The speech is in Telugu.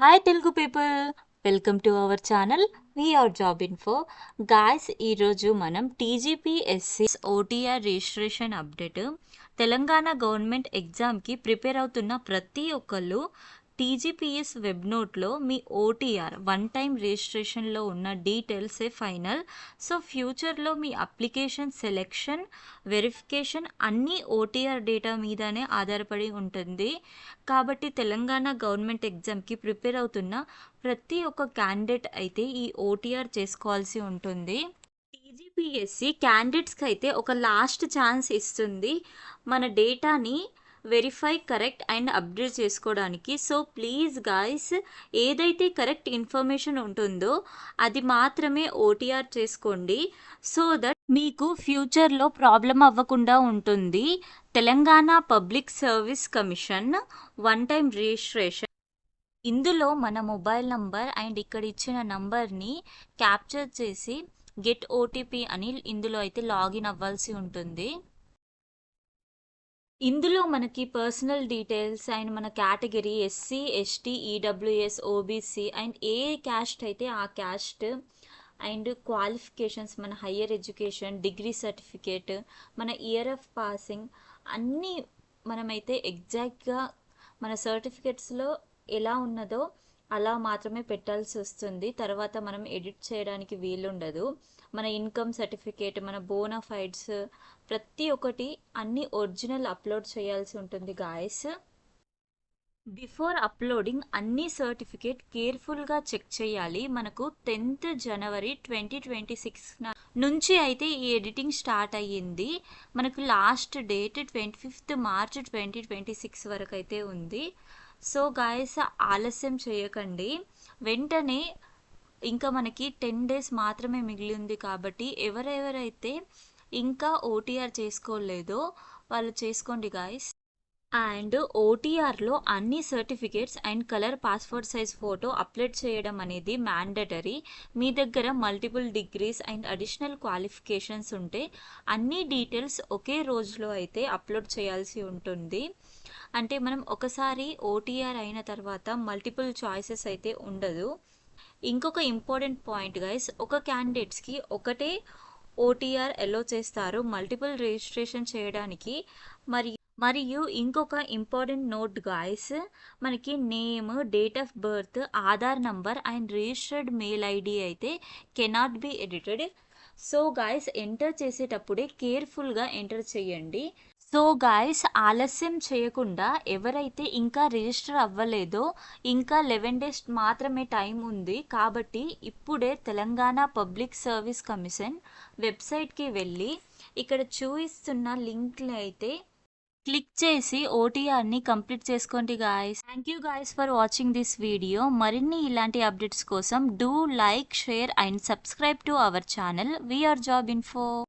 Hi Telugu people, welcome to our channel VR job info. Guys, ఈరోజు మనం TGPSC OTR registration update. Telangana government ఎగ్జామ్కి ప్రిపేర్ అవుతున్న ప్రతి ఒక్కళ్ళు టీజీపీఎస్ వెబ్ నోట్లో మీ ఓటీఆర్ వన్ టైం రిజిస్ట్రేషన్లో ఉన్న డీటెయిల్సే ఫైనల్. సో ఫ్యూచర్లో మీ అప్లికేషన్ సెలెక్షన్, వెరిఫికేషన్ అన్నీ ఓటీఆర్ డేటా మీదనే ఆధారపడి ఉంటుంది. కాబట్టి తెలంగాణ గవర్నమెంట్ ఎగ్జామ్కి ప్రిపేర్ అవుతున్న ప్రతి ఒక్క క్యాండిడేట్ అయితే ఈ ఓటీఆర్ చేసుకోవాల్సి ఉంటుంది. టీజీపీఎస్సీ క్యాండిడేట్స్కి అయితే ఒక లాస్ట్ ఛాన్స్ ఇస్తుంది మన డేటాని వెరిఫై, కరెక్ట్ అండ్ అప్డేట్ చేసుకోవడానికి. సో ప్లీజ్ గాయస్, ఏదైతే కరెక్ట్ ఇన్ఫర్మేషన్ ఉంటుందో అది మాత్రమే ఓటీఆర్ చేసుకోండి. సో దట్ మీకు ఫ్యూచర్లో ప్రాబ్లం అవ్వకుండా ఉంటుంది. Telangana public service commission one time registration, ఇందులో మన మొబైల్ నంబర్ అండ్ ఇక్కడ ఇచ్చిన నంబర్ని క్యాప్చర్ చేసి గెట్ ఓటీపీ అని ఇందులో అయితే లాగిన్ అవ్వాల్సి ఉంటుంది. ఇందులో మనకి పర్సనల్ డీటెయిల్స్ అండ్ మన category SC, ST, EWS, OBC and A caste అయితే ఆ క్యాస్ట్ అండ్ క్వాలిఫికేషన్స్, మన హయ్యర్ ఎడ్యుకేషన్, డిగ్రీ సర్టిఫికేట్, మన ఇయర్ ఆఫ్ పాసింగ్ అన్నీ మనమైతే ఎగ్జాక్ట్గా మన సర్టిఫికేట్స్లో ఎలా ఉన్నదో అలా మాత్రమే పెట్టాల్సి వస్తుంది. తర్వాత మనం ఎడిట్ చేయడానికి వీలుండదు. మన ఇన్కమ్ సర్టిఫికేట్, మన బోనాఫైడ్స్ ప్రతి ఒక్కటి అన్ని ఒరిజినల్ అప్లోడ్ చేయాల్సి ఉంటుంది గాయస్. బిఫోర్ అప్లోడింగ్ అన్ని సర్టిఫికేట్ కేర్ఫుల్గా చెక్ చేయాలి. మనకు 10th జనవరి 2026 నుంచి అయితే ఈ ఎడిటింగ్ స్టార్ట్ అయ్యింది. మనకు లాస్ట్ డేట్ 25th మార్చ్ 2026 వరకు అయితే ఉంది. సో గాయస్, ఆలస్యం చేయకండి, వెంటనే ఇంకా మనకి 10 days మాత్రమే మిగిలి ఉంది. కాబట్టి ఎవరెవరైతే ఇంకా ఓటీఆర్ చేసుకోలేదో వాళ్ళు చేసుకోండి గాయస్. అండ్ ఓటీఆర్లో అన్ని certificates and colour passport size photo upload చేయడం అనేది మ్యాండటరీ. మీ దగ్గర multiple degrees and additional qualifications ఉంటే అన్ని డీటెయిల్స్ ఒకే రోజులో అయితే అప్లోడ్ చేయాల్సి ఉంటుంది. అంటే మనం ఒకసారి ఓటీఆర్ అయిన తర్వాత మల్టిపుల్ చాయిసెస్ అయితే ఉండదు. ఇంకొక ఇంపార్టెంట్ పాయింట్ గైస్, ఒక క్యాండిడేట్స్కి ఒకటే ఓటీఆర్ ఎలో చేస్తారు మల్టిపుల్ రిజిస్ట్రేషన్ చేయడానికి. మరియు ఇంకొక ఇంపార్టెంట్ నోట్ గాయస్, మనకి name, date of birth, Aadhaar number and registered mail ID అయితే cannot be edited. So guys, enter చేసేటప్పుడే కేర్ఫుల్గా ఎంటర్ చేయండి. సో గాయస్, ఆలస్యం చేయకుండా ఎవరైతే ఇంకా రిజిస్టర్ అవ్వలేదో, ఇంకా 11 days మాత్రమే టైం ఉంది. కాబట్టి ఇప్పుడే తెలంగాణ పబ్లిక్ సర్వీస్ కమిషన్ వెబ్సైట్కి వెళ్ళి ఇక్కడ చూపిస్తున్న లింక్ని అయితే క్లిక్ చేసి ఓటీఆర్ని కంప్లీట్ చేసుకోండి guys. Thank you guys for watching this video. మరిన్ని ఇలాంటి అప్డేట్స్ కోసం do like, share and subscribe to our channel VR job info.